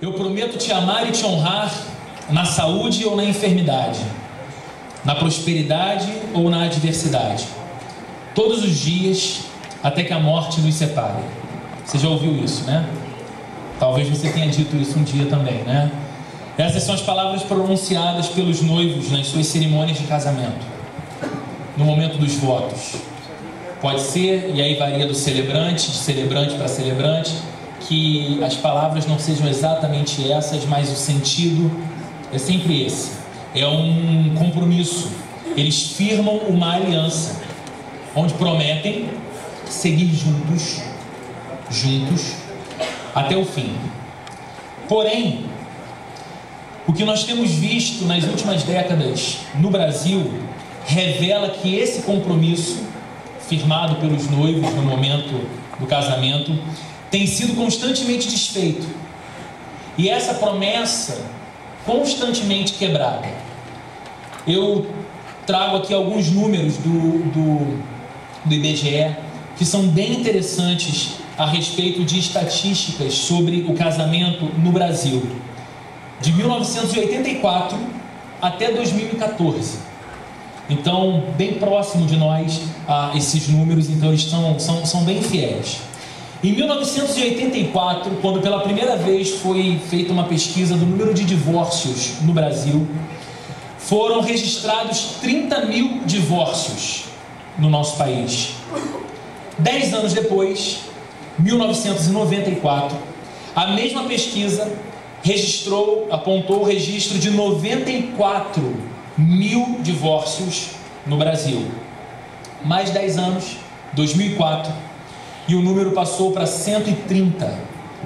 Eu prometo te amar e te honrar na saúde ou na enfermidade, na prosperidade ou na adversidade, todos os dias até que a morte nos separe. Você já ouviu isso, né? Talvez você tenha dito isso um dia também, né? Essas são as palavras pronunciadas pelos noivos nas suas cerimônias de casamento, no momento dos votos. Pode ser, e aí varia do celebrante, de celebrante para celebrante, que as palavras não sejam exatamente essas, mas o sentido é sempre esse. É um compromisso. Eles firmam uma aliança, onde prometem seguir juntos, até o fim. Porém, o que nós temos visto nas últimas décadas no Brasil revela que esse compromisso, firmado pelos noivos no momento do casamento, tem sido constantemente desfeito. E essa promessa constantemente quebrada. Eu trago aqui alguns números do IBGE que são bem interessantes a respeito de estatísticas sobre o casamento no Brasil. De 1984 até 2014. Então, bem próximo de nós esses números, então eles são bem fiéis. Em 1984, quando pela primeira vez foi feita uma pesquisa do número de divórcios no Brasil, foram registrados 30 mil divórcios no nosso país. 10 anos depois, 1994, a mesma pesquisa apontou o registro de 94 mil divórcios no Brasil. Mais 10 anos, 2004, e o número passou para 130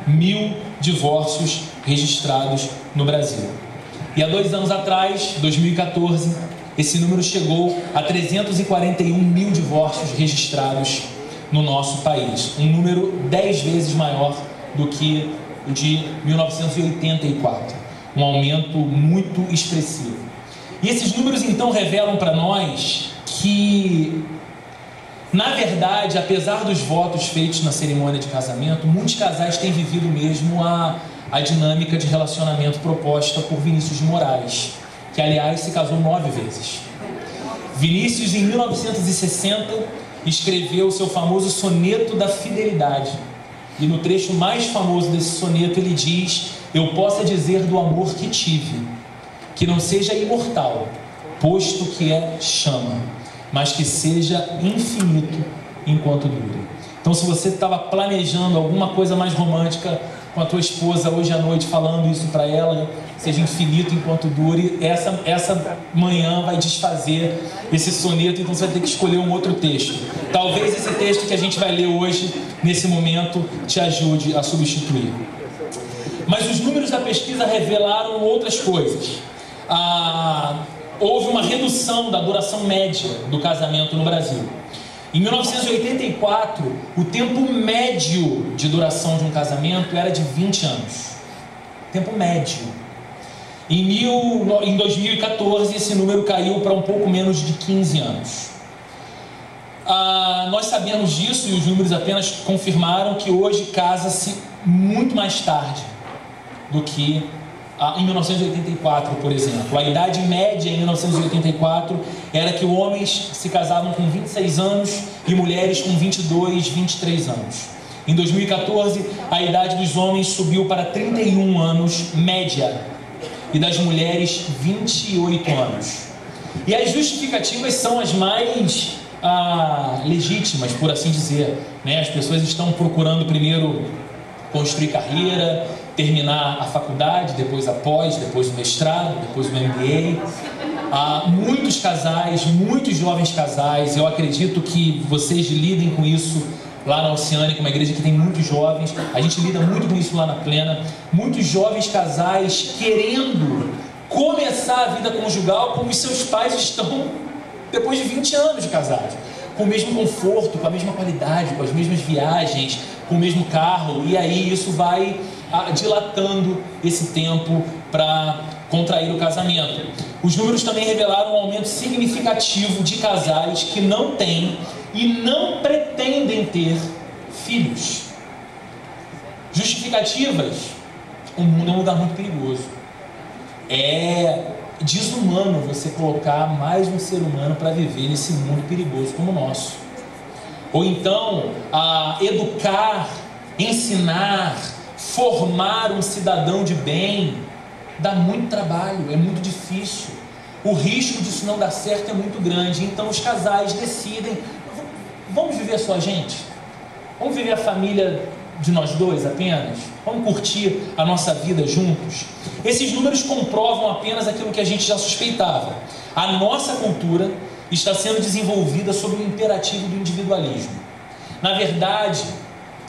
mil divórcios registrados no Brasil. E há 2 anos atrás, 2014, esse número chegou a 341 mil divórcios registrados no nosso país. Um número 10 vezes maior do que o de 1984. Um aumento muito expressivo. E esses números então revelam para nós que, na verdade, apesar dos votos feitos na cerimônia de casamento, muitos casais têm vivido mesmo a dinâmica de relacionamento proposta por Vinícius de Moraes, que aliás se casou 9 vezes. Vinícius, em 1960, escreveu seu famoso Soneto da Fidelidade. E no trecho mais famoso desse soneto ele diz: eu posso dizer do amor que tive, que não seja imortal, posto que é chama, mas que seja infinito enquanto dure. Então, se você estava planejando alguma coisa mais romântica com a tua esposa hoje à noite, falando isso para ela, seja infinito enquanto dure, essa manhã vai desfazer esse soneto, então você vai ter que escolher um outro texto. Talvez esse texto que a gente vai ler hoje, nesse momento, te ajude a substituir. Mas os números da pesquisa revelaram outras coisas. Houve uma redução da duração média do casamento no Brasil. Em 1984, o tempo médio de duração de um casamento era de 20 anos. Tempo médio. Em 2014, esse número caiu para um pouco menos de 15 anos. Nós sabemos disso e os números apenas confirmaram que hoje casa-se muito mais tarde do que em 1984, por exemplo. A idade média em 1984 era que homens se casavam com 26 anos e mulheres com 22, 23 anos. Em 2014, a idade dos homens subiu para 31 anos, média, e das mulheres, 28 anos. E as justificativas são as mais legítimas, por assim dizer, né? As pessoas estão procurando primeiro construir carreira, terminar a faculdade, depois a pós, depois o mestrado, depois o MBA. Muitos casais, muitos jovens casais, eu acredito que vocês lidem com isso lá na Oceânica, uma igreja que tem muitos jovens, a gente lida muito com isso lá na Plena, muitos jovens casais querendo começar a vida conjugal como os seus pais estão depois de 20 anos de casados, com o mesmo conforto, com a mesma qualidade, com as mesmas viagens, com o mesmo carro, e aí isso vai dilatando esse tempo para contrair o casamento. Os números também revelaram um aumento significativo de casais que não têm e não pretendem ter filhos. Justificativas: o mundo é um lugar muito perigoso. É desumano você colocar mais um ser humano para viver nesse mundo perigoso como o nosso. Ou então, educar, ensinar, formar um cidadão de bem dá muito trabalho, é muito difícil. O risco disso não dar certo é muito grande. Então os casais decidem: vamos viver só a gente? Vamos viver a família de nós dois apenas? Vamos curtir a nossa vida juntos? Esses números comprovam apenas aquilo que a gente já suspeitava. A nossa cultura está sendo desenvolvida sob o imperativo do individualismo. Na verdade,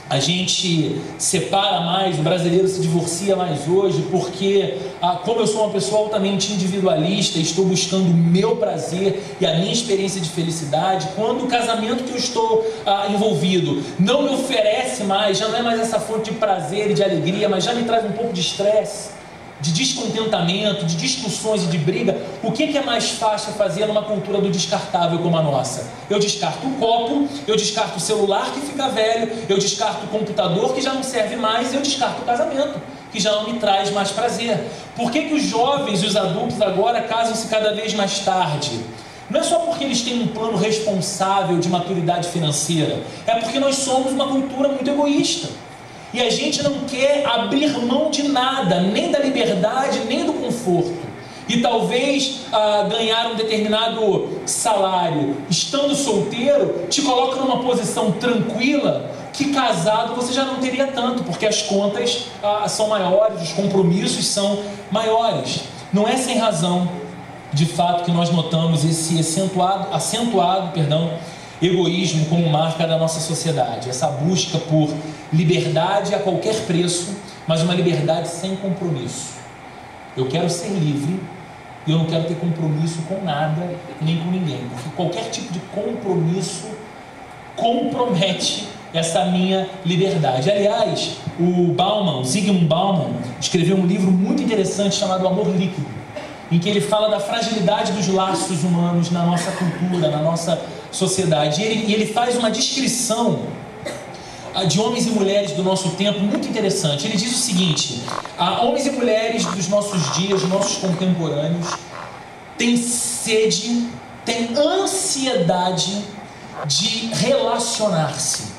a gente separa mais, o brasileiro se divorcia mais hoje porque, como eu sou uma pessoa altamente individualista, estou buscando o meu prazer e a minha experiência de felicidade, quando o casamento que eu estou envolvido não me oferece mais, já não é mais essa fonte de prazer e de alegria, mas já me traz um pouco de estresse, de descontentamento, de discussões e de briga, o que é mais fácil fazer numa cultura do descartável como a nossa? Eu descarto o copo, eu descarto o celular que fica velho, eu descarto o computador que já não serve mais, eu descarto o casamento, que já não me traz mais prazer. Por que os jovens e os adultos agora casam-se cada vez mais tarde? Não é só porque eles têm um plano responsável de maturidade financeira, é porque nós somos uma cultura muito egoísta. E a gente não quer abrir mão de nada, nem da liberdade, nem do conforto. E talvez ganhar um determinado salário, estando solteiro, te coloca numa posição tranquila, que casado você já não teria tanto, porque as contas são maiores, os compromissos são maiores. Não é sem razão, de fato, que nós notamos esse acentuado egoísmo como marca da nossa sociedade, essa busca por liberdade a qualquer preço, mas uma liberdade sem compromisso. Eu quero ser livre e eu não quero ter compromisso com nada nem com ninguém, porque qualquer tipo de compromisso compromete essa minha liberdade. Aliás, o Zygmunt Bauman, escreveu um livro muito interessante chamado Amor Líquido, em que ele fala da fragilidade dos laços humanos na nossa cultura, na nossa sociedade. E ele faz uma descrição de homens e mulheres do nosso tempo muito interessante. Ele diz o seguinte: homens e mulheres dos nossos dias, dos nossos contemporâneos, têm sede, têm ansiedade de relacionar-se.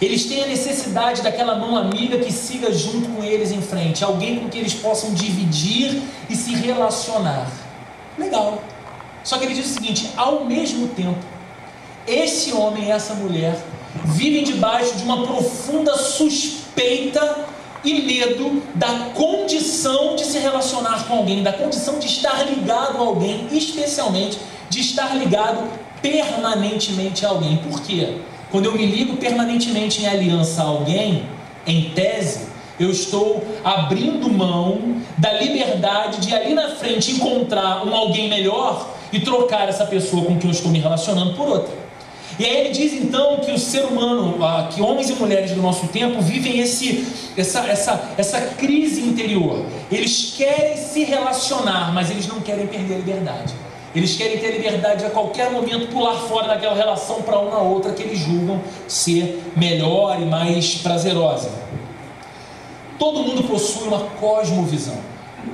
Eles têm a necessidade daquela mão amiga que siga junto com eles em frente, alguém com quem eles possam dividir e se relacionar. Legal. Só que ele diz o seguinte: ao mesmo tempo, esse homem e essa mulher vivem debaixo de uma profunda suspeita e medo da condição de se relacionar com alguém, da condição de estar ligado a alguém, especialmente de estar ligado permanentemente a alguém. Por quê? Quando eu me ligo permanentemente em aliança a alguém, em tese, eu estou abrindo mão da liberdade de ali na frente encontrar um alguém melhor e trocar essa pessoa com quem eu estou me relacionando por outra. E aí ele diz então que o ser humano, que homens e mulheres do nosso tempo vivem essa crise interior. Eles querem se relacionar, mas eles não querem perder a liberdade. Eles querem ter liberdade a qualquer momento, pular fora daquela relação para uma outra que eles julgam ser melhor e mais prazerosa. Todo mundo possui uma cosmovisão.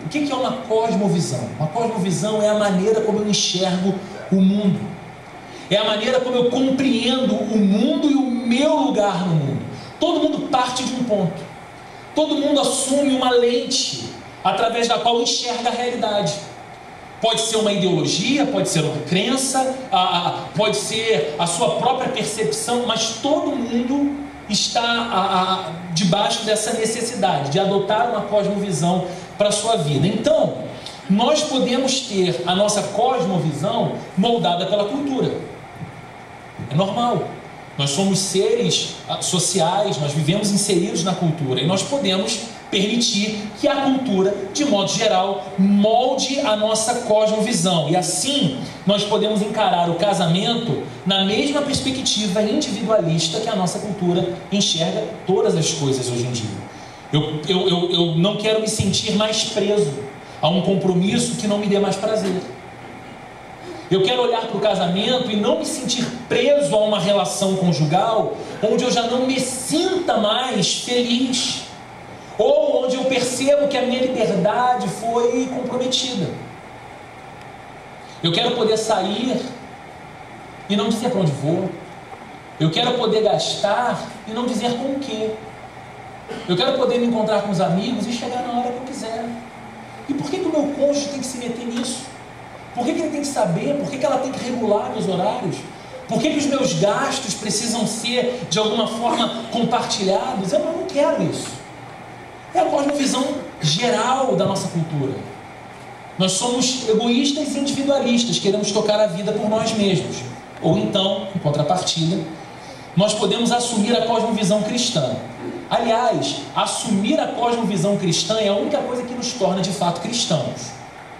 O que é uma cosmovisão? Uma cosmovisão é a maneira como eu enxergo o mundo. É a maneira como eu compreendo o mundo e o meu lugar no mundo. Todo mundo parte de um ponto. Todo mundo assume uma lente através da qual enxerga a realidade. Pode ser uma ideologia, pode ser uma crença, pode ser a sua própria percepção, mas todo mundo está debaixo dessa necessidade de adotar uma cosmovisão para a sua vida. Então, nós podemos ter a nossa cosmovisão moldada pela cultura. É normal. Nós somos seres sociais, nós vivemos inseridos na cultura e nós podemos permitir que a cultura, de modo geral, molde a nossa cosmovisão. E assim, nós podemos encarar o casamento na mesma perspectiva individualista que a nossa cultura enxerga todas as coisas hoje em dia. Eu não quero me sentir mais preso a um compromisso que não me dê mais prazer. Eu quero olhar para o casamento e não me sentir preso a uma relação conjugal onde eu já não me sinta mais feliz, ou onde eu percebo que a minha liberdade foi comprometida. Eu quero poder sair e não dizer para onde vou. Eu quero poder gastar e não dizer com o quê. Eu quero poder me encontrar com os amigos e chegar na hora que eu quiser. E por que o meu cônjuge tem que se meter nisso? Por que ele tem que saber? Por que ela tem que regular meus horários? Por que os meus gastos precisam ser, de alguma forma, compartilhados? Eu não quero isso. É a cosmovisão geral da nossa cultura. Nós somos egoístas e individualistas, queremos tocar a vida por nós mesmos. Ou então, em contrapartida, nós podemos assumir a cosmovisão cristã. Aliás, assumir a cosmovisão cristã é a única coisa que nos torna de fato cristãos,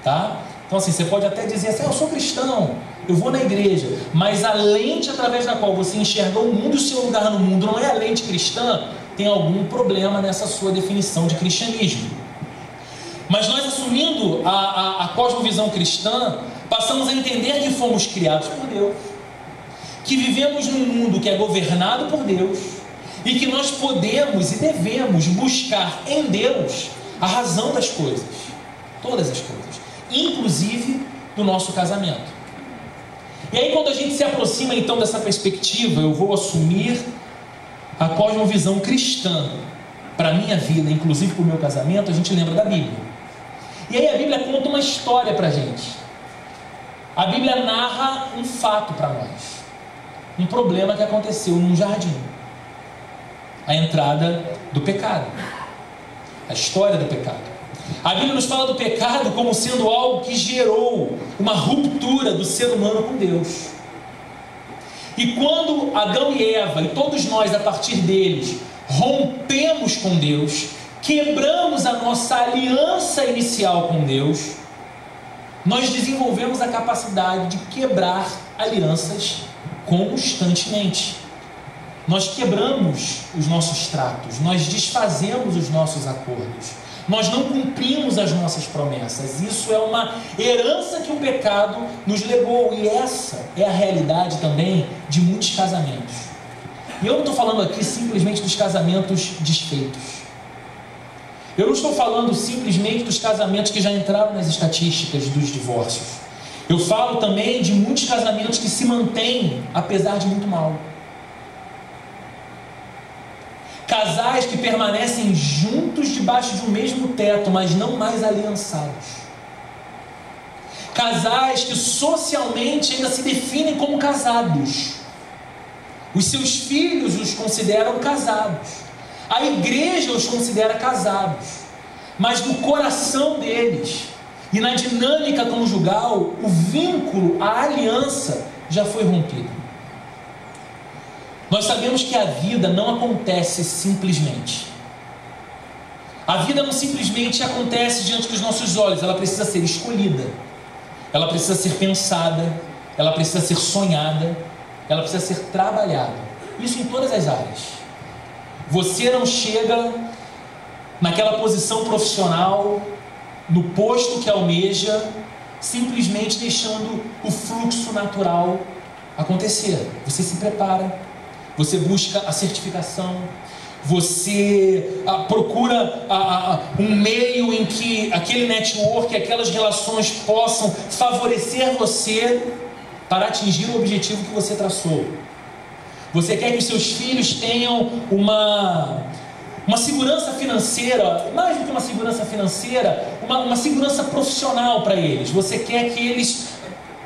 tá? Então assim, você pode até dizer assim, eu sou cristão, eu vou na igreja, mas a lente através da qual você enxerga o mundo e o seu lugar no mundo não é a lente cristã, tem algum problema nessa sua definição de cristianismo. Mas nós, assumindo a cosmovisão cristã, passamos a entender que fomos criados por Deus, que vivemos num mundo que é governado por Deus e que nós podemos e devemos buscar em Deus a razão das coisas, todas as coisas, inclusive do nosso casamento. E aí, quando a gente se aproxima então dessa perspectiva, eu vou assumir a cosmovisão cristã para a minha vida, inclusive para o meu casamento, a gente lembra da Bíblia. E aí a Bíblia conta uma história para a gente. A Bíblia narra um fato para nós, um problema que aconteceu num jardim, a entrada do pecado, a história do pecado. A Bíblia nos fala do pecado como sendo algo que gerou uma ruptura do ser humano com Deus. E quando Adão e Eva, e todos nós a partir deles, rompemos com Deus, quebramos a nossa aliança inicial com Deus, nós desenvolvemos a capacidade de quebrar alianças constantemente. Nós quebramos os nossos tratos, nós desfazemos os nossos acordos, nós não cumprimos as nossas promessas. Isso é uma herança que o pecado nos legou, e essa é a realidade também de muitos casamentos. E eu não estou falando aqui simplesmente dos casamentos desfeitos. Eu não estou falando simplesmente dos casamentos que já entraram nas estatísticas dos divórcios. Eu falo também de muitos casamentos que se mantêm apesar de muito mal. Casais que permanecem juntos debaixo de um mesmo teto, mas não mais aliançados. Casais que socialmente ainda se definem como casados. Os seus filhos os consideram casados. A igreja os considera casados. Mas no coração deles e na dinâmica conjugal, o vínculo, a aliança já foi rompido. Nós sabemos que a vida não acontece simplesmente. A vida não simplesmente acontece diante dos nossos olhos. Ela precisa ser escolhida, ela precisa ser pensada, ela precisa ser sonhada, ela precisa ser trabalhada. Isso em todas as áreas. Você não chega naquela posição profissional, no posto que almeja, simplesmente deixando o fluxo natural acontecer. Você se prepara, você busca a certificação, você procura um meio em que aquele network, aquelas relações possam favorecer você para atingir o objetivo que você traçou. Você quer que os seus filhos tenham uma segurança financeira, mais do que uma segurança financeira, uma segurança profissional para eles. Você quer que eles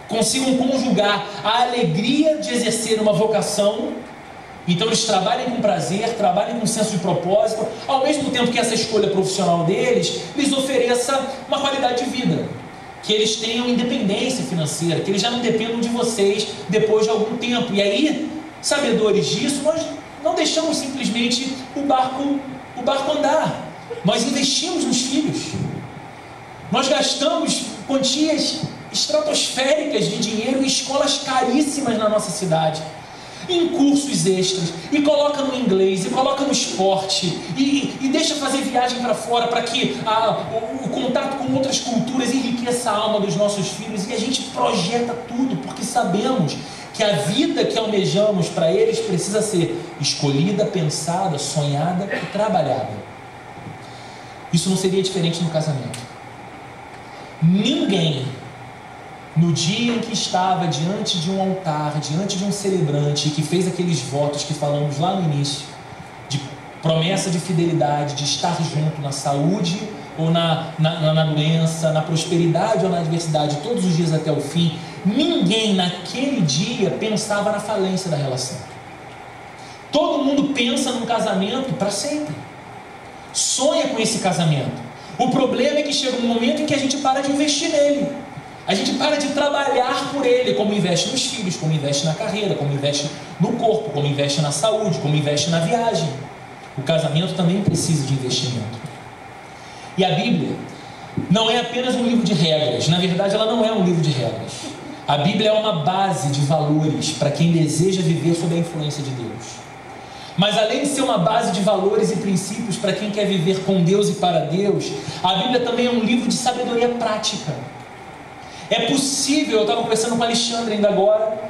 consigam conjugar a alegria de exercer uma vocação. Então eles trabalhem com prazer, trabalhem com senso de propósito, ao mesmo tempo que essa escolha profissional deles lhes ofereça uma qualidade de vida, que eles tenham independência financeira, que eles já não dependam de vocês depois de algum tempo. E aí, sabedores disso, nós não deixamos simplesmente o barco andar. Nós investimos nos filhos. Nós gastamos quantias estratosféricas de dinheiro em escolas caríssimas na nossa cidade, em cursos extras, e coloca no inglês, e coloca no esporte, e deixa fazer viagem para fora, para que o contato com outras culturas enriqueça a alma dos nossos filhos. E a gente projeta tudo, porque sabemos que a vida que almejamos para eles precisa ser escolhida, pensada, sonhada e trabalhada. Isso não seria diferente no casamento. Ninguém, no dia em que estava diante de um altar, diante de um celebrante, que fez aqueles votos que falamos lá no início, de promessa de fidelidade, de estar junto na saúde ou na doença, na prosperidade ou na adversidade, todos os dias até o fim, ninguém naquele dia pensava na falência da relação. Todo mundo pensa num casamento para sempre, sonha com esse casamento. O problema é que chega um momento em que a gente para de investir nele, a gente para de trabalhar por ele, como investe nos filhos, como investe na carreira, como investe no corpo, como investe na saúde, como investe na viagem. O casamento também precisa de investimento. E a Bíblia não é apenas um livro de regras. Na verdade, ela não é um livro de regras. A Bíblia é uma base de valores para quem deseja viver sob a influência de Deus. Mas além de ser uma base de valores e princípios para quem quer viver com Deus e para Deus, a Bíblia também é um livro de sabedoria prática. É possível, eu estava conversando com o Alexandre ainda agora,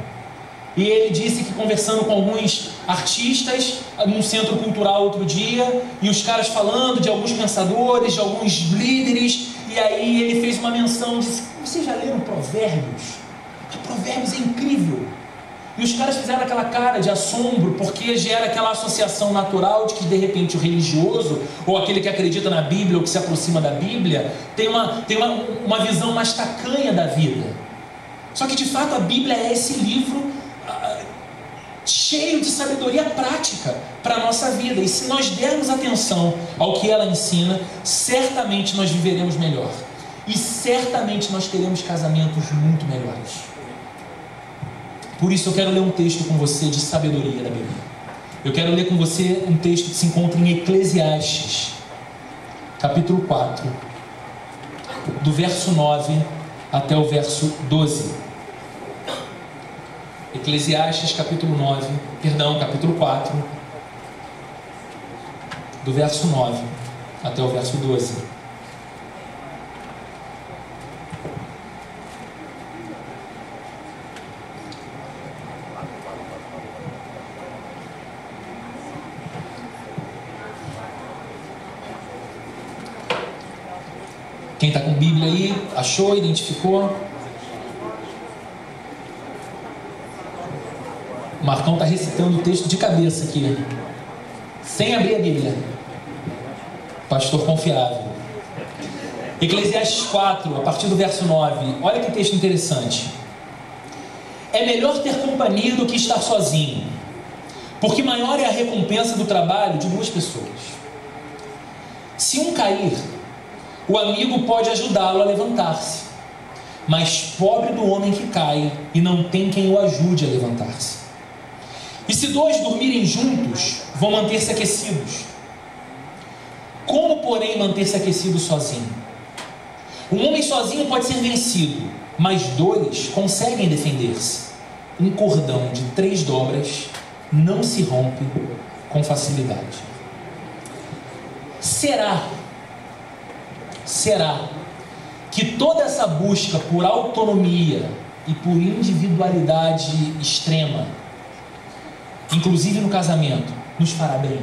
e ele disse que conversando com alguns artistas num centro cultural outro dia, e os caras falando de alguns pensadores, de alguns líderes, e aí ele fez uma menção, disse: vocês já leram Provérbios? Provérbios é incrível. E os caras fizeram aquela cara de assombro, porque gera aquela associação natural de que de repente o religioso, ou aquele que acredita na Bíblia, ou que se aproxima da Bíblia, tem uma visão mais tacanha da vida. Só que de fato a Bíblia é esse livro cheio de sabedoria prática para a nossa vida. E se nós dermos atenção ao que ela ensina, certamente nós viveremos melhor. E certamente nós teremos casamentos muito melhores. Por isso eu quero ler um texto com você de sabedoria da Bíblia. Eu quero ler com você um texto que se encontra em Eclesiastes, capítulo 4, do verso 9 até o verso 12. Eclesiastes, capítulo 4, do verso 9 até o verso 12. Quem está com Bíblia aí, achou, identificou? O Marcão está recitando o texto de cabeça aqui, sem abrir a Bíblia. Pastor confiável. Eclesiastes 4, a partir do verso 9. Olha que texto interessante. É melhor ter companhia do que estar sozinho, porque maior é a recompensa do trabalho de duas pessoas. Se um cair, o amigo pode ajudá-lo a levantar-se, mas pobre do homem que cai e não tem quem o ajude a levantar-se. E se dois dormirem juntos, vão manter-se aquecidos. Como, porém, manter-se aquecido sozinho? Um homem sozinho pode ser vencido, mas dois conseguem defender-se. Um cordão de 3 dobras não se rompe com facilidade. Será que toda essa busca por autonomia e por individualidade extrema, inclusive no casamento, nos fará bem?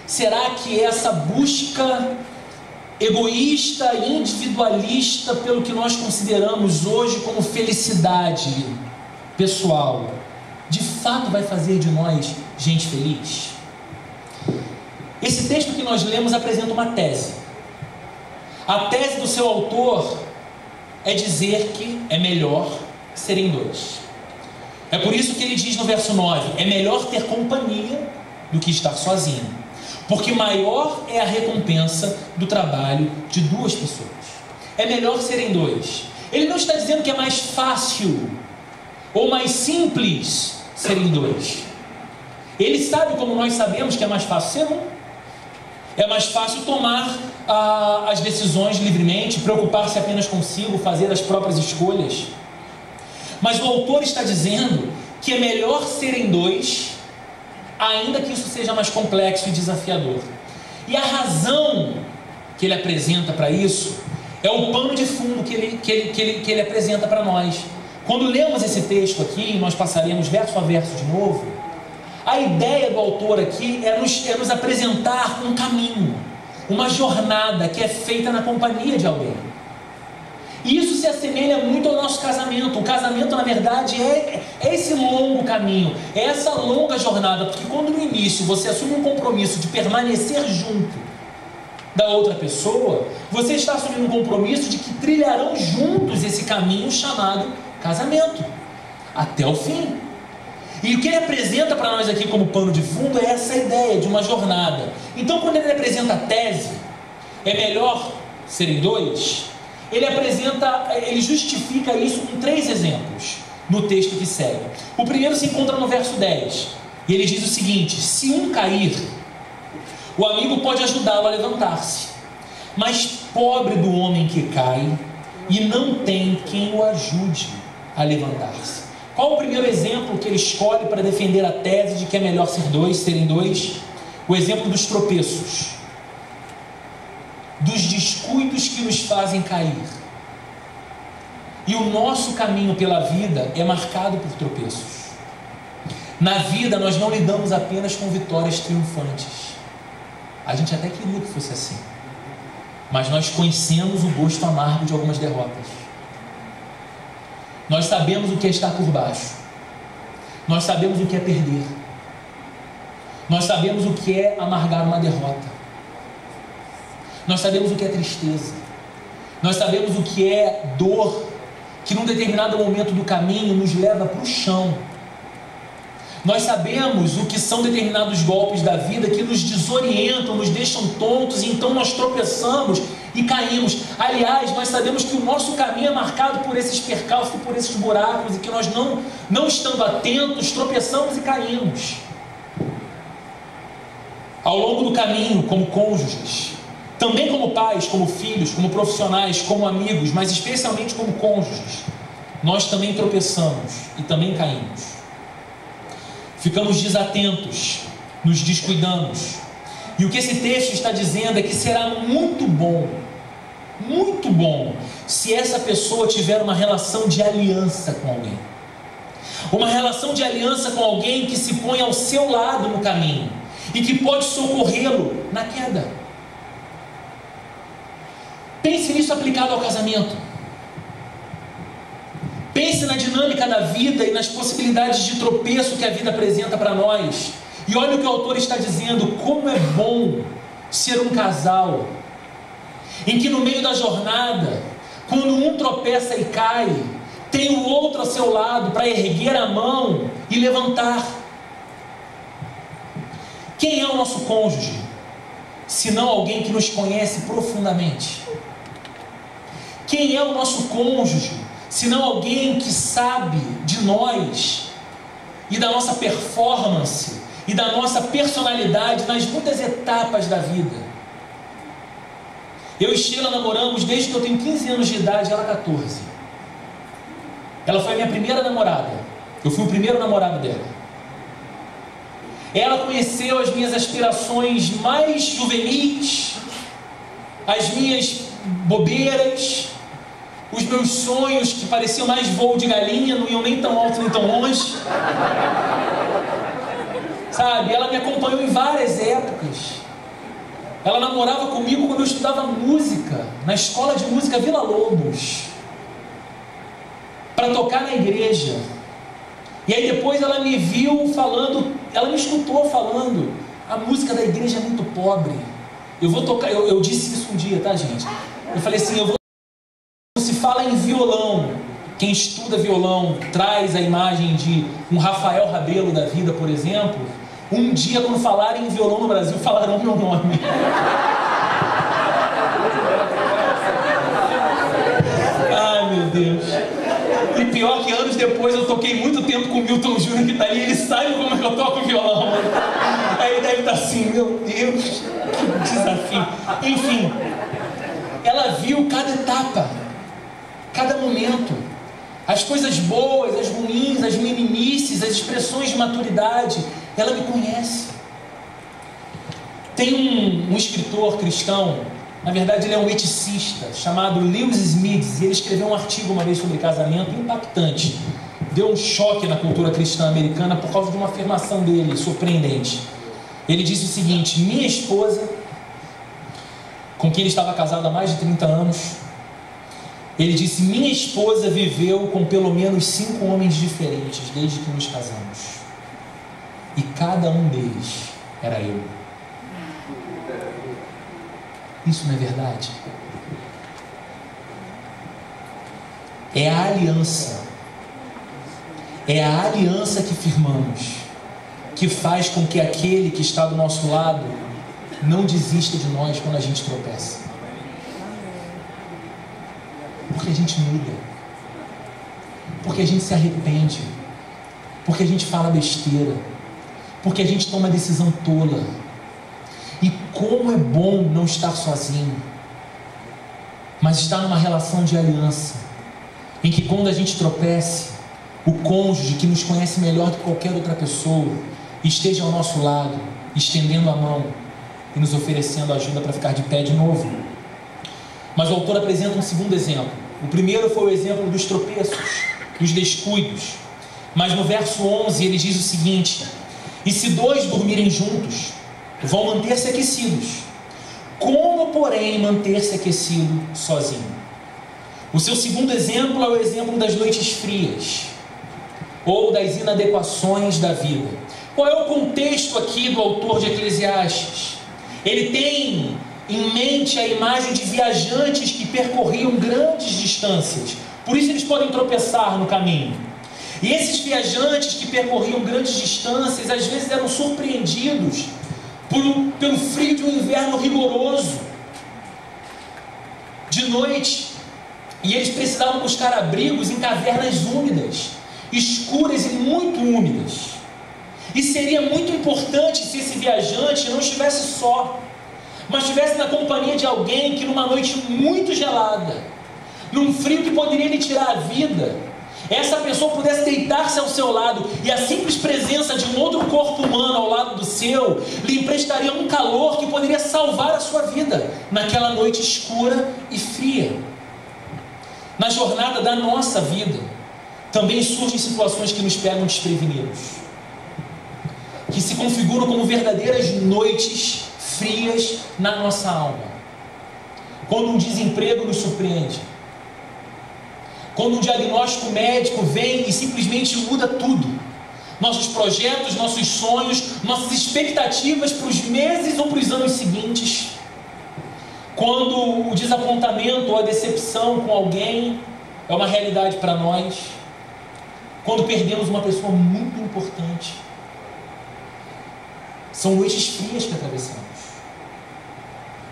Será que essa busca egoísta e individualista pelo que nós consideramos hoje como felicidade pessoal, de fato vai fazer de nós gente feliz? Esse texto que nós lemos apresenta uma tese. A tese do seu autor é dizer que é melhor serem dois. É por isso que ele diz no verso 9: é melhor ter companhia do que estar sozinho, porque maior é a recompensa do trabalho de duas pessoas. É melhor serem dois. Ele não está dizendo que é mais fácil ou mais simples serem dois. Ele sabe, como nós sabemos, que é mais fácil ser um. É mais fácil tomar as decisões livremente, preocupar-se apenas consigo, fazer as próprias escolhas. Mas o autor está dizendo que é melhor serem dois, ainda que isso seja mais complexo e desafiador. E a razão que ele apresenta para isso é o pano de fundo que ele apresenta para nós. Quando lemos esse texto aqui, nós passaremos verso a verso de novo. A ideia do autor aqui é nos apresentar um caminho, uma jornada que é feita na companhia de alguém. E isso se assemelha muito ao nosso casamento. O casamento, na verdade, é esse longo caminho, é essa longa jornada, porque quando no início você assume um compromisso de permanecer junto da outra pessoa, você está assumindo um compromisso de que trilharão juntos esse caminho chamado casamento, até o fim. E o que ele apresenta para nós aqui como pano de fundo é essa ideia de uma jornada. Então, quando ele apresenta a tese, é melhor serem dois, ele justifica isso com 3 exemplos no texto que segue. O primeiro se encontra no verso 10, e ele diz o seguinte: se um cair, o amigo pode ajudá-lo a levantar-se, mas pobre do homem que cai e não tem quem o ajude a levantar-se. Qual o primeiro exemplo que ele escolhe para defender a tese de que é melhor serem dois? O exemplo dos tropeços, dos descuidos que nos fazem cair. E o nosso caminho pela vida é marcado por tropeços. Na vida nós não lidamos apenas com vitórias triunfantes. A gente até queria que fosse assim, mas nós conhecemos o gosto amargo de algumas derrotas. Nós sabemos o que é estar por baixo. Nós sabemos o que é perder. Nós sabemos o que é amargar uma derrota. Nós sabemos o que é tristeza. Nós sabemos o que é dor, que num determinado momento do caminho nos leva para o chão. Nós sabemos o que são determinados golpes da vida que nos desorientam, nos deixam tontos, e então nós tropeçamos e caímos. Aliás, nós sabemos que o nosso caminho é marcado por esses percalços, por esses buracos, e que nós não estando atentos, tropeçamos e caímos. Ao longo do caminho, como cônjuges, também como pais, como filhos, como profissionais, como amigos, mas especialmente como cônjuges, nós também tropeçamos e também caímos. Ficamos desatentos, nos descuidamos. E o que esse texto está dizendo é que será muito bom, se essa pessoa tiver uma relação de aliança com alguém. Uma relação de aliança com alguém que se põe ao seu lado no caminho e que pode socorrê-lo na queda. Pense nisso aplicado ao casamento. Pense na dinâmica da vida e nas possibilidades de tropeço que a vida apresenta para nós. E olha o que o autor está dizendo: como é bom ser um casal em que no meio da jornada, quando um tropeça e cai, tem o outro a seu lado para erguer a mão e levantar. Quem é o nosso cônjuge, senão alguém que nos conhece profundamente? Quem é o nosso cônjuge, senão alguém que sabe de nós e da nossa performance e da nossa personalidade nas muitas etapas da vida? Eu e Sheila namoramos desde que eu tenho 15 anos de idade, ela 14. Ela foi a minha primeira namorada. Eu fui o primeiro namorado dela. Ela conheceu as minhas aspirações mais juvenis, as minhas bobeiras, os meus sonhos que pareciam mais voo de galinha, não iam nem tão alto nem tão longe. Sabe, ela me acompanhou em várias épocas. Ela namorava comigo quando eu estudava música, na escola de música Vila Lobos, para tocar na igreja. E aí depois ela me viu falando, ela me escutou falando: a música da igreja é muito pobre, eu vou tocar. Eu disse isso um dia, tá, gente? Eu falei assim: se fala em violão, quem estuda violão traz a imagem de um Rafael Rabelo da vida, por exemplo. Um dia, quando falarem em violão no Brasil, falarão meu nome. Ai, meu Deus. E pior que anos depois eu toquei muito tempo com o Milton Júnior, que está ali, ele sabe como é que eu toco violão. Aí ele deve estar assim: meu Deus, que desafio. Enfim, ela viu cada etapa, cada momento, as coisas boas, as ruins, as meninices, as expressões de maturidade. Ela me conhece. Tem um escritor cristão, na verdade ele é um eticista, chamado Lewis Smith, e ele escreveu um artigo uma vez sobre casamento impactante. Deu um choque na cultura cristã americana por causa de uma afirmação dele, surpreendente. Ele disse o seguinte: minha esposa com quem ele estava casado há mais de 30 anos, ele disse: minha esposa viveu com pelo menos 5 homens diferentes desde que nos casamos, e cada um deles era eu. Isso não é verdade? É a aliança que firmamos, que faz com que aquele que está do nosso lado não desista de nós quando a gente tropeça. Porque a gente muda, porque a gente se arrepende, porque a gente fala besteira, porque a gente toma decisão tola. E como é bom não estar sozinho, mas estar numa relação de aliança, em que quando a gente tropece, o cônjuge que nos conhece melhor do que qualquer outra pessoa esteja ao nosso lado, estendendo a mão e nos oferecendo ajuda para ficar de pé de novo. Mas o autor apresenta um segundo exemplo. O primeiro foi o exemplo dos tropeços, dos descuidos. Mas no verso 11 ele diz o seguinte: e se 2 dormirem juntos, vão manter-se aquecidos. Como, porém, manter-se aquecido sozinho? O seu segundo exemplo é o exemplo das noites frias, ou das inadequações da vida. Qual é o contexto aqui do autor de Eclesiastes? Ele tem em mente a imagem de viajantes que percorriam grandes distâncias, por isso eles podem tropeçar no caminho. E esses viajantes que percorriam grandes distâncias, às vezes eram surpreendidos pelo frio de um inverno rigoroso, de noite, e eles precisavam buscar abrigos em cavernas úmidas, escuras e muito úmidas. E seria muito importante se esse viajante não estivesse só, mas estivesse na companhia de alguém que numa noite muito gelada, num frio que poderia lhe tirar a vida, essa pessoa pudesse deitar-se ao seu lado, e a simples presença de um outro corpo humano ao lado do seu lhe emprestaria um calor que poderia salvar a sua vida naquela noite escura e fria. Na jornada da nossa vida também surgem situações que nos pegam desprevenidos, que se configuram como verdadeiras noites frias na nossa alma. Quando um desemprego nos surpreende, quando um diagnóstico médico vem e simplesmente muda tudo, nossos projetos, nossos sonhos, nossas expectativas para os meses ou para os anos seguintes, quando o desapontamento ou a decepção com alguém é uma realidade para nós, quando perdemos uma pessoa muito importante. São noites frias que atravessamos.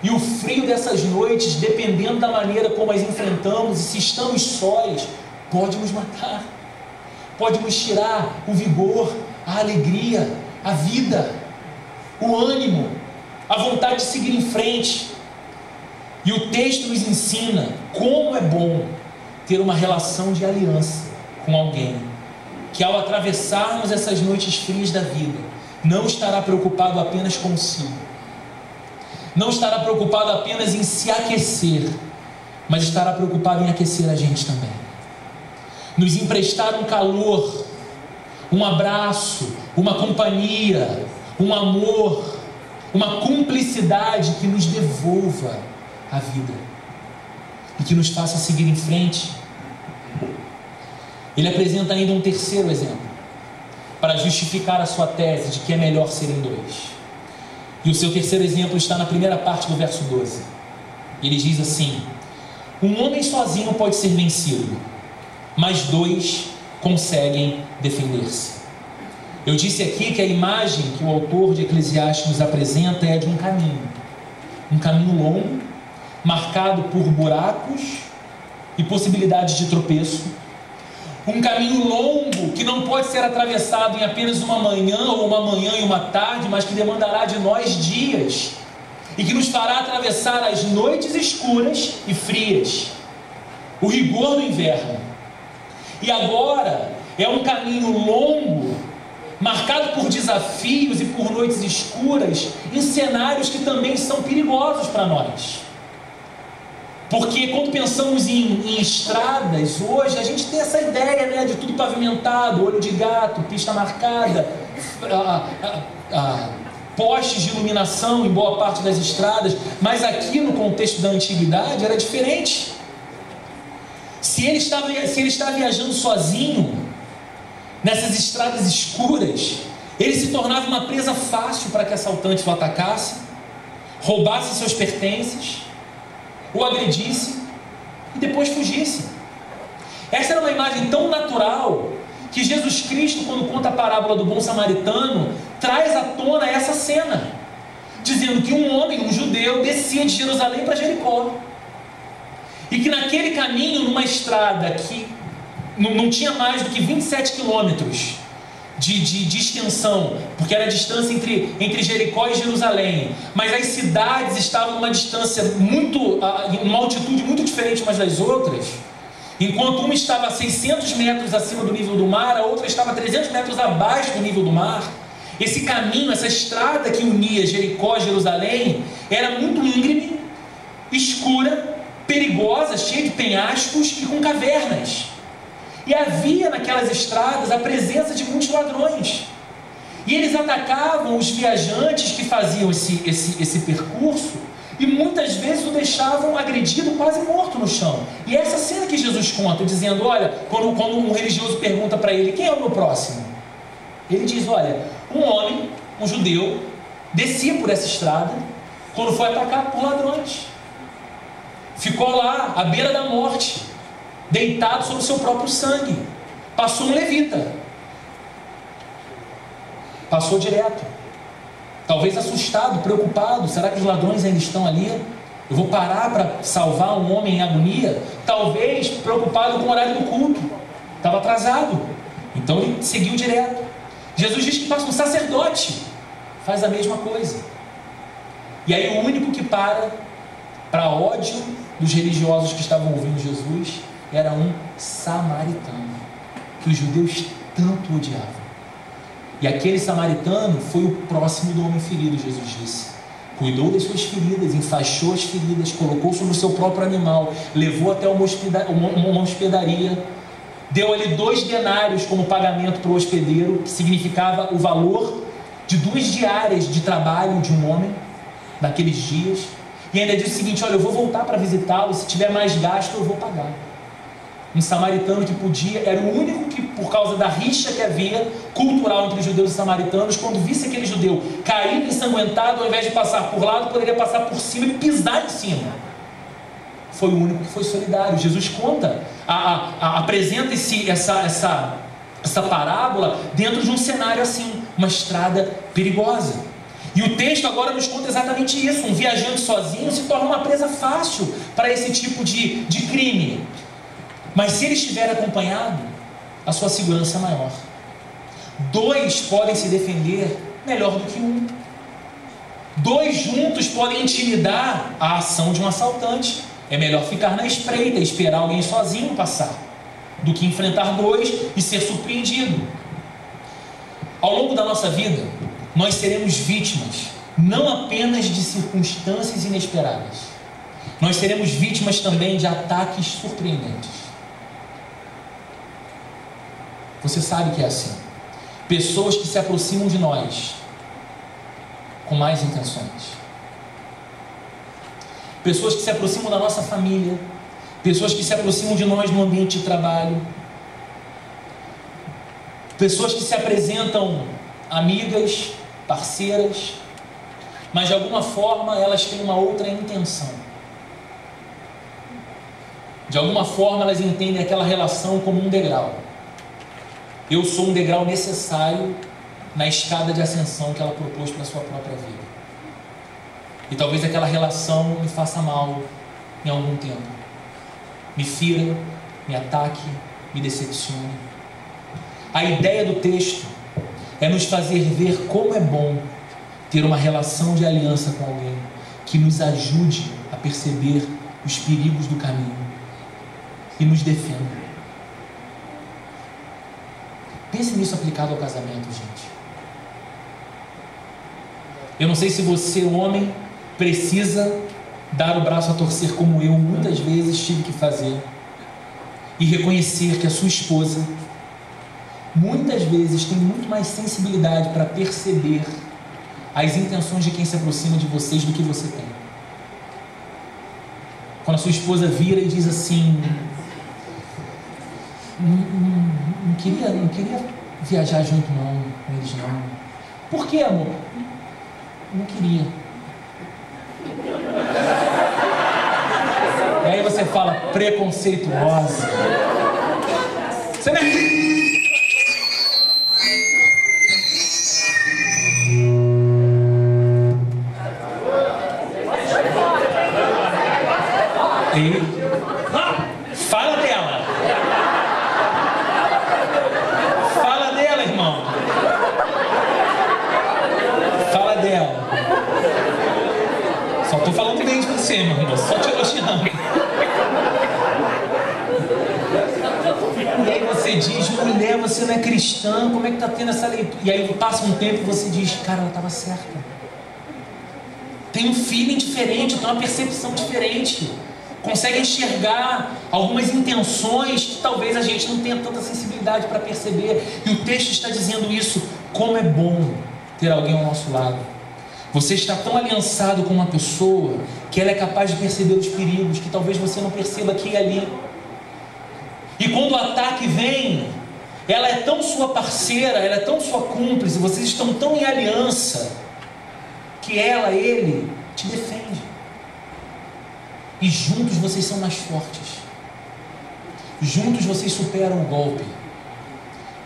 E o frio dessas noites, dependendo da maneira como as enfrentamos, e se estamos sós, pode nos matar, pode nos tirar o vigor, a alegria, a vida, o ânimo, a vontade de seguir em frente. E o texto nos ensina como é bom ter uma relação de aliança com alguém que, ao atravessarmos essas noites frias da vida, não estará preocupado apenas consigo, não estará preocupado apenas em se aquecer, mas estará preocupado em aquecer a gente também, nos emprestar um calor, um abraço, uma companhia, um amor, uma cumplicidade que nos devolva a vida e que nos faça seguir em frente. Ele apresenta ainda um terceiro exemplo para justificar a sua tese de que é melhor serem 2. E o seu terceiro exemplo está na primeira parte do verso 12. Ele diz assim: um homem sozinho pode ser vencido, mas 2 conseguem defender-se. Eu disse aqui que a imagem que o autor de Eclesiastes nos apresenta é de um caminho longo, marcado por buracos e possibilidades de tropeço, um caminho longo que não pode ser atravessado em apenas uma manhã ou uma manhã e uma tarde, mas que demandará de nós dias e que nos fará atravessar as noites escuras e frias, o rigor do inverno. E agora é um caminho longo, marcado por desafios e por noites escuras, em cenários que também são perigosos para nós. Porque quando pensamos em estradas, hoje a gente tem essa ideia, né, de tudo pavimentado, olho de gato, pista marcada, postes de iluminação em boa parte das estradas, mas aqui no contexto da antiguidade era diferente. Se ele está viajando sozinho nessas estradas escuras, ele se tornava uma presa fácil para que assaltantes o atacassem, roubassem seus pertences, o agredissem e depois fugissem. Essa era uma imagem tão natural que Jesus Cristo, quando conta a parábola do bom samaritano, traz à tona essa cena, dizendo que um homem, um judeu, descia de Jerusalém para Jericó, e que naquele caminho, numa estrada que não tinha mais do que 27 quilômetros de extensão, porque era a distância entre Jericó e Jerusalém, mas as cidades estavam numa distância numa altitude muito diferente umas das outras. Enquanto uma estava a 600 metros acima do nível do mar, a outra estava a 300 metros abaixo do nível do mar. Esse caminho, essa estrada que unia Jericó e Jerusalém, era muito íngreme, escura, perigosa, cheia de penhascos e com cavernas. E havia naquelas estradas a presença de muitos ladrões. E eles atacavam os viajantes que faziam esse percurso, e muitas vezes o deixavam agredido, quase morto no chão. E essa cena que Jesus conta, dizendo, olha, quando um religioso pergunta para ele, quem é o meu próximo? Ele diz, olha, um homem, um judeu, descia por essa estrada, quando foi atacado por ladrões. Ficou lá, à beira da morte, deitado sobre o seu próprio sangue. Passou um levita. Passou direto. Talvez assustado, preocupado, será que os ladrões ainda estão ali? Eu vou parar para salvar um homem em agonia? Talvez preocupado com o horário do culto, estava atrasado, então ele seguiu direto. Jesus diz que passa um sacerdote, faz a mesma coisa. E aí o único que para ódio dos religiosos que estavam ouvindo Jesus, era um samaritano, que os judeus tanto odiavam. E aquele samaritano foi o próximo do homem ferido, Jesus disse. Cuidou das suas feridas, enfaixou as feridas, colocou sobre o seu próprio animal, levou até uma hospedaria, deu ali 2 denários como pagamento para o hospedeiro, que significava o valor de 2 diárias de trabalho de um homem, naqueles dias, e ainda disse o seguinte, olha, eu vou voltar para visitá-lo, se tiver mais gasto eu vou pagar. Um samaritano que podia, era o único que, por causa da rixa que havia cultural entre os judeus e samaritanos, quando visse aquele judeu caído, ensanguentado, ao invés de passar por lado, poderia passar por cima e pisar em cima. Foi o único que foi solidário. Jesus conta, apresenta essa parábola dentro de um cenário assim, uma estrada perigosa. E o texto agora nos conta exatamente isso. Um viajante sozinho se torna uma presa fácil para esse tipo de crime. Mas se ele estiver acompanhado, a sua segurança é maior. 2 podem se defender melhor do que 1. 2 juntos podem intimidar a ação de um assaltante. É melhor ficar na espreita, esperar alguém sozinho passar, do que enfrentar 2 e ser surpreendido. Ao longo da nossa vida, nós seremos vítimas não apenas de circunstâncias inesperadas. Nós seremos vítimas também de ataques surpreendentes. Você sabe que é assim. Pessoas que se aproximam de nós com mais intenções. Pessoas que se aproximam da nossa família. Pessoas que se aproximam de nós no ambiente de trabalho. Pessoas que se apresentam amigas, parceiras, mas de alguma forma elas têm uma outra intenção. De alguma forma elas entendem aquela relação como um degrau. Eu sou um degrau necessário na escada de ascensão que ela propôs para a sua própria vida. E talvez aquela relação me faça mal em algum tempo. Me fira, me ataque, me decepcione. A ideia do texto é nos fazer ver como é bom ter uma relação de aliança com alguém que nos ajude a perceber os perigos do caminho e nos defenda. Pense nisso aplicado ao casamento, gente. Eu não sei se você, homem, precisa dar o braço a torcer como eu muitas vezes tive que fazer e reconhecer que a sua esposa muitas vezes tem muito mais sensibilidade para perceber as intenções de quem se aproxima de vocês do que você tem. Quando a sua esposa vira e diz assim: não queria viajar junto não, com eles não. Por quê, amor? Não queria. E aí você fala: preconceituosa. Você não é... Fala dela. Fala dela, irmão. Fala dela. Só tô falando bem de você, meu irmão. Só te elogiando. E aí você diz: mulher, você não é cristã, como é que tá tendo essa leitura? E aí passa um tempo e você diz: cara, ela estava certa. Tem um feeling diferente, tem uma percepção diferente. Consegue enxergar algumas intenções que talvez a gente não tenha tanta sensibilidade para perceber. E o texto está dizendo isso. Como é bom ter alguém ao nosso lado. Você está tão aliançado com uma pessoa que ela é capaz de perceber os perigos que talvez você não perceba aqui e ali. E quando o ataque vem, ela é tão sua parceira, ela é tão sua cúmplice, vocês estão tão em aliança, que ele te defende. E juntos vocês são mais fortes. Juntos vocês superam o golpe.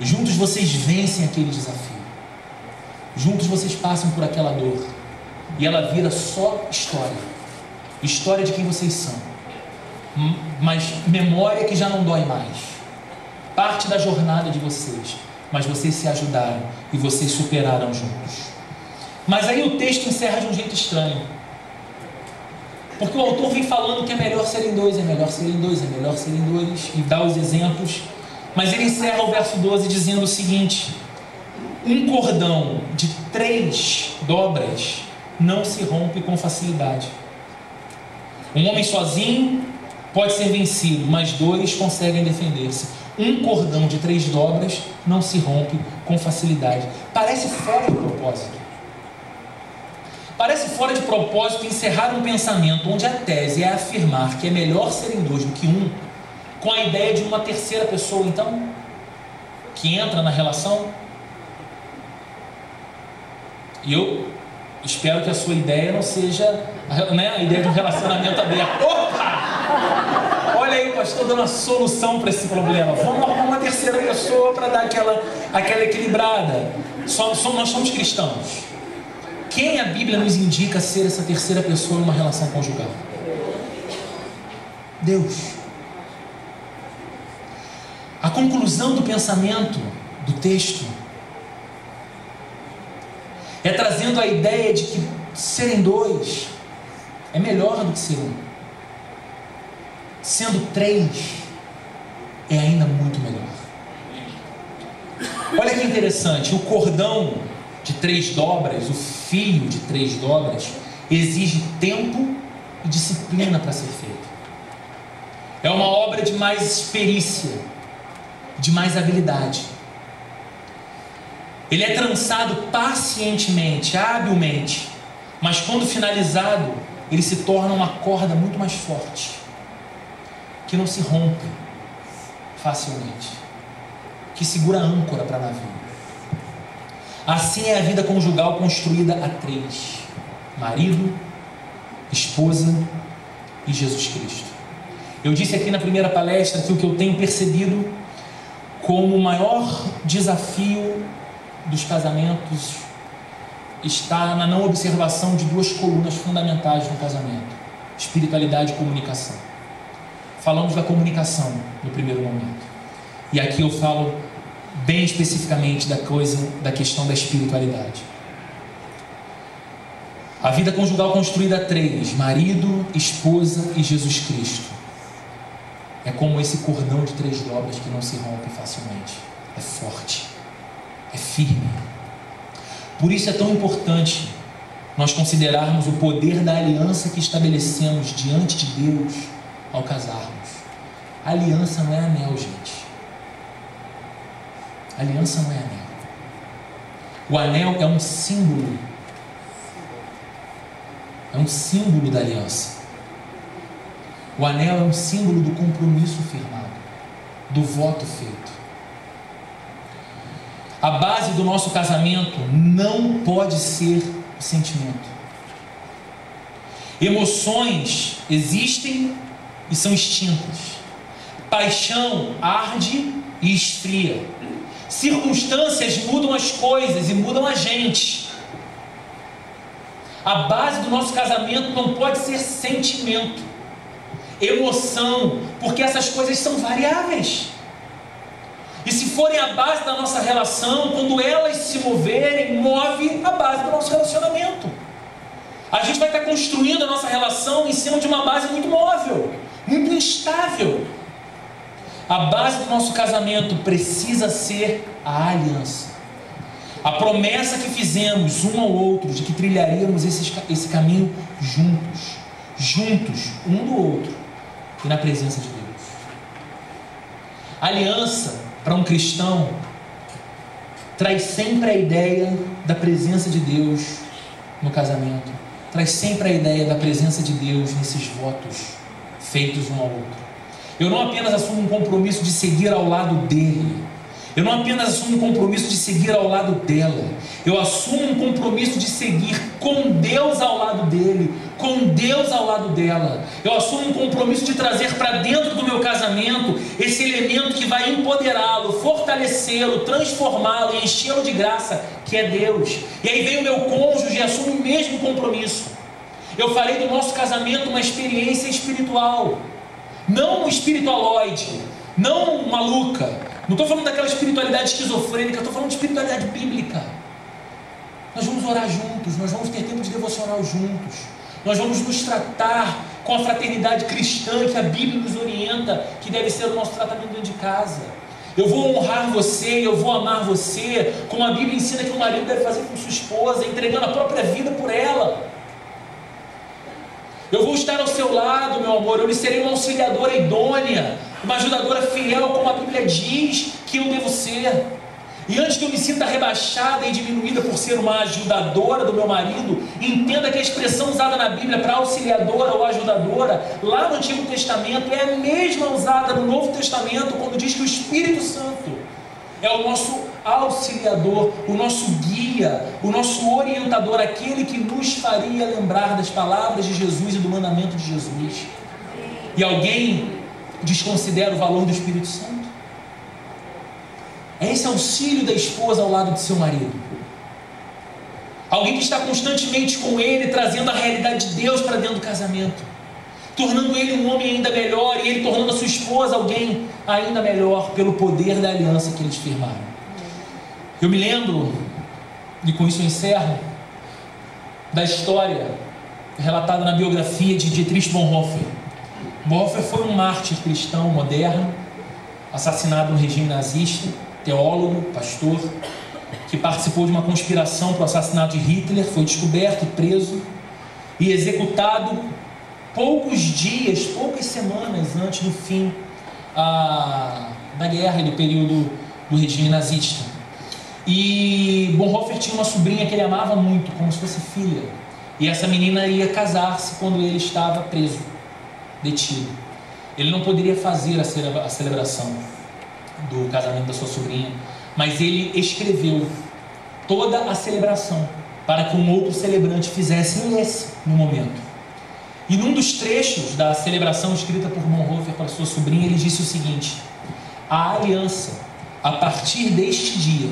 Juntos vocês vencem aquele desafio. Juntos vocês passam por aquela dor. E ela vira só história. História de quem vocês são. Mas memória que já não dói mais. Parte da jornada de vocês. Mas vocês se ajudaram e vocês superaram juntos. Mas aí o texto encerra de um jeito estranho. Porque o autor vem falando que é melhor serem dois, é melhor serem dois, é melhor serem dois, e dá os exemplos. Mas ele encerra o verso 12 dizendo o seguinte: um cordão de 3 dobras não se rompe com facilidade. Um homem sozinho pode ser vencido, mas 2 conseguem defender-se. Um cordão de 3 dobras não se rompe com facilidade. Parece fora de propósito. Parece fora de propósito encerrar um pensamento onde a tese é afirmar que é melhor serem 2 do que 1, com a ideia de uma terceira pessoa, então, que entra na relação. E eu espero que a sua ideia não seja, a ideia de um relacionamento aberto. Opa! Olha aí, o pastor dando a solução para esse problema. Vamos arrumar uma terceira pessoa para dar aquela equilibrada. Nós somos cristãos. Quem a Bíblia nos indica ser essa terceira pessoa numa relação conjugal? Deus. A conclusão do pensamento do texto é trazendo a ideia de que serem 2 é melhor do que ser 1. Sendo 3 é ainda muito melhor. Olha que interessante, o cordão de 3 dobras, o fio de 3 dobras, exige tempo e disciplina para ser feito. É uma obra de mais perícia, de mais habilidade. Ele é trançado pacientemente, habilmente, mas quando finalizado, ele se torna uma corda muito mais forte, que não se rompe facilmente, que segura a âncora para navio. Assim é a vida conjugal construída a 3: marido, esposa e Jesus Cristo. Eu disse aqui na primeira palestra que o que eu tenho percebido como o maior desafio dos casamentos está na não observação de 2 colunas fundamentais no casamento: espiritualidade e comunicação. Falamos da comunicação no primeiro momento, e aqui eu falo bem especificamente da questão da espiritualidade. A vida conjugal construída a 3: marido, esposa e Jesus Cristo, é como esse cordão de 3 dobras que não se rompe facilmente. É forte, é firme. Por isso é tão importante nós considerarmos o poder da aliança que estabelecemos diante de Deus ao casarmos. A aliança não é anel, gente. A aliança não é anel. O anel é um símbolo é um símbolo da aliança. O anel é um símbolo do compromisso firmado, do voto feito. A base do nosso casamento não pode ser o sentimento. Emoções existem e são extintas. Paixão arde e esfria. Circunstâncias mudam as coisas e mudam a gente. A base do nosso casamento não pode ser sentimento, emoção, porque essas coisas são variáveis. E se forem a base da nossa relação, quando elas se moverem, move a base do nosso relacionamento. A gente vai estar construindo a nossa relação em cima de uma base muito móvel, muito instável. A base do nosso casamento precisa ser a aliança. A promessa que fizemos um ao outro de que trilharíamos esse caminho juntos, um do outro e na presença de Deus. A aliança, para um cristão, traz sempre a ideia da presença de Deus no casamento, traz sempre a ideia da presença de Deus nesses votos feitos um ao outro. Eu não apenas assumo um compromisso de seguir ao lado dele, eu não apenas assumo um compromisso de seguir ao lado dela, eu assumo um compromisso de seguir com Deus ao lado dele, com Deus ao lado dela. Eu assumo um compromisso de trazer para dentro do meu casamento esse elemento que vai empoderá-lo, fortalecê-lo, transformá-lo e enchê-lo de graça, que é Deus. E aí vem o meu cônjuge e assume o mesmo compromisso. Eu farei do nosso casamento uma experiência espiritual, não espiritualoide, não maluca. Não estou falando daquela espiritualidade esquizofrênica, estou falando de espiritualidade bíblica. Nós vamos orar juntos, nós vamos ter tempo de devocional juntos, nós vamos nos tratar com a fraternidade cristã que a Bíblia nos orienta, que deve ser o nosso tratamento dentro de casa. Eu vou honrar você, eu vou amar você, como a Bíblia ensina que o marido deve fazer com sua esposa, entregando a própria vida por ela. Eu vou estar ao seu lado, meu amor, eu lhe serei uma auxiliadora idônea, uma ajudadora fiel, como a Bíblia diz que eu devo ser. E antes que eu me sinta rebaixada e diminuída por ser uma ajudadora do meu marido, entenda que a expressão usada na Bíblia para auxiliadora ou ajudadora, lá no Antigo Testamento, é a mesma usada no Novo Testamento, quando diz que o Espírito Santo é o nosso auxiliador, o nosso guia, o nosso orientador, aquele que nos faria lembrar das palavras de Jesus e do mandamento de Jesus. E alguém desconsidera o valor do Espírito Santo? É esse auxílio da esposa ao lado de seu marido. Alguém que está constantemente com ele, trazendo a realidade de Deus para dentro do casamento, tornando ele um homem ainda melhor, e ele tornando a sua esposa alguém ainda melhor, pelo poder da aliança que eles firmaram. Eu me lembro, e com isso eu encerro, da história relatada na biografia de Dietrich Bonhoeffer. Bonhoeffer foi um mártir cristão moderno, assassinado no regime nazista, teólogo, pastor, que participou de uma conspiração para o assassinato de Hitler, foi descoberto, preso e executado poucos dias, poucas semanas antes do fim da guerra e do período do regime nazista. E Bonhoeffer tinha uma sobrinha que ele amava muito, como se fosse filha, e essa menina ia casar-se quando ele estava preso, detido. Ele não poderia fazer a celebração do casamento da sua sobrinha, mas ele escreveu toda a celebração para que um outro celebrante fizesse no momento. E num dos trechos da celebração escrita por Bonhoeffer para sua sobrinha, ele disse o seguinte: a aliança, a partir deste dia,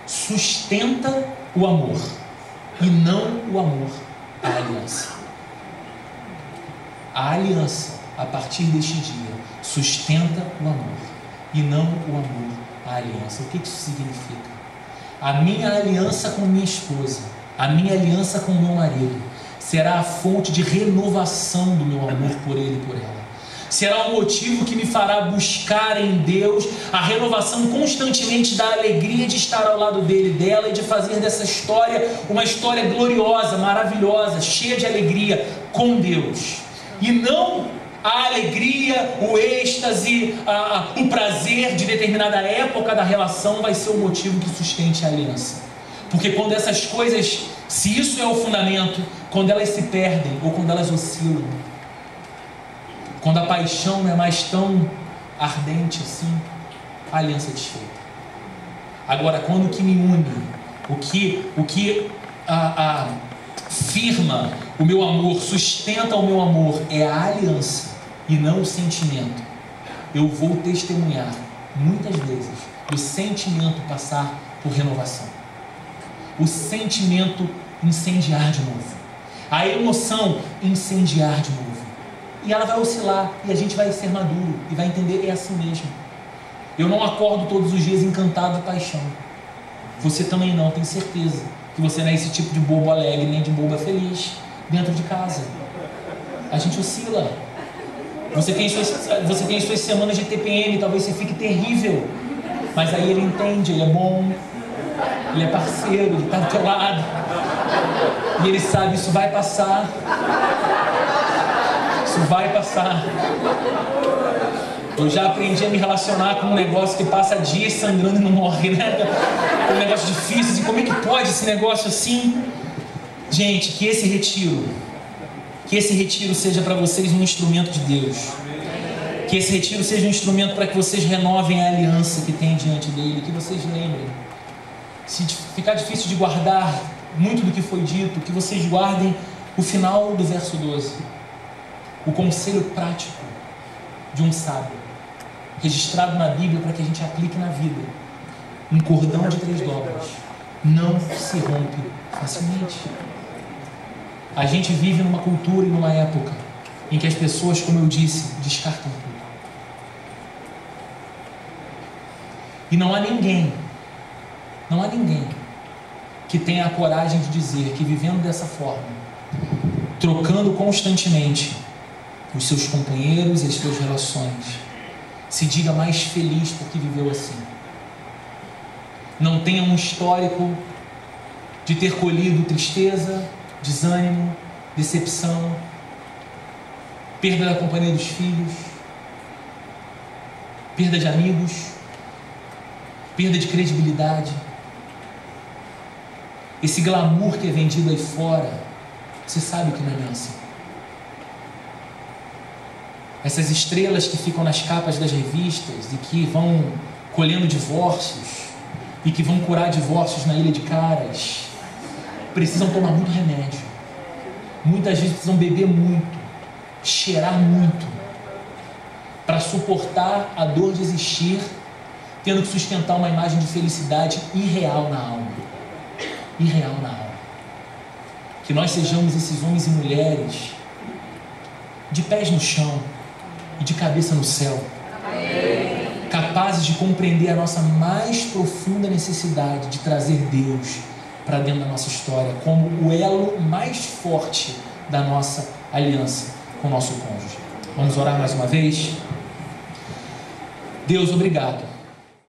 sustenta o amor, e não o amor a aliança. A aliança, a partir deste dia, sustenta o amor, e não o amor à aliança. O que isso significa? A minha aliança com minha esposa, a minha aliança com meu marido, será a fonte de renovação do meu amor por ele e por ela. Será o motivo que me fará buscar em Deus a renovação constantemente da alegria de estar ao lado dele e dela, e de fazer dessa história uma história gloriosa, maravilhosa, cheia de alegria com Deus. E não a alegria, o êxtase, o prazer de determinada época da relação vai ser o motivo que sustente a aliança. Porque quando essas coisas, se isso é o fundamento, quando elas se perdem ou quando elas oscilam, quando a paixão não é mais tão ardente assim, a aliança é desfeita. Agora, quando o que me une, o que firma o meu amor, sustenta o meu amor, é a aliança e não o sentimento, eu vou testemunhar muitas vezes o sentimento passar por renovação, o sentimento incendiar de novo, a emoção incendiar de novo, e ela vai oscilar e a gente vai ser maduro e vai entender, é assim mesmo. Eu não acordo todos os dias encantado de paixão, você também não, tenho certeza que você não é esse tipo de bobo alegre nem de boba feliz dentro de casa. A gente oscila. Você tem suas semanas de TPM, talvez você fique terrível, mas aí ele entende, ele é bom, ele é parceiro, ele está do teu lado, e ele sabe, isso vai passar, isso vai passar. Eu já aprendi a me relacionar com um negócio que passa dias sangrando e não morre, né? Um negócio difícil, e como é que pode esse negócio assim? Gente, que esse retiro seja para vocês um instrumento de Deus. Que esse retiro seja um instrumento para que vocês renovem a aliança que tem diante dele, que vocês lembrem. Se ficar difícil de guardar muito do que foi dito, que vocês guardem o final do verso 12. O conselho prático de um sábio, registrado na Bíblia para que a gente aplique na vida. Um cordão de 3 dobras não se rompe facilmente. A gente vive numa cultura e numa época em que as pessoas, como eu disse, descartam tudo. E não há ninguém que tenha a coragem de dizer que vivendo dessa forma, trocando constantemente os seus companheiros e as suas relações, se diga mais feliz porque viveu assim. Não tenha um histórico de ter colhido tristeza, desânimo, decepção, perda da companhia dos filhos, perda de amigos, perda de credibilidade. Esse glamour que é vendido aí fora, você sabe que não é bem assim. Essas estrelas que ficam nas capas das revistas e que vão colhendo divórcios e que vão curar divórcios na Ilha de Caras, precisam tomar muito remédio. Muitas vezes precisam beber muito, cheirar muito, para suportar a dor de existir, tendo que sustentar uma imagem de felicidade irreal na alma. Irreal na alma. Que nós sejamos esses homens e mulheres de pés no chão e de cabeça no céu, capazes de compreender a nossa mais profunda necessidade de trazer Deus para dentro da nossa história como o elo mais forte da nossa aliança com o nosso cônjuge. Vamos orar mais uma vez? Deus, obrigado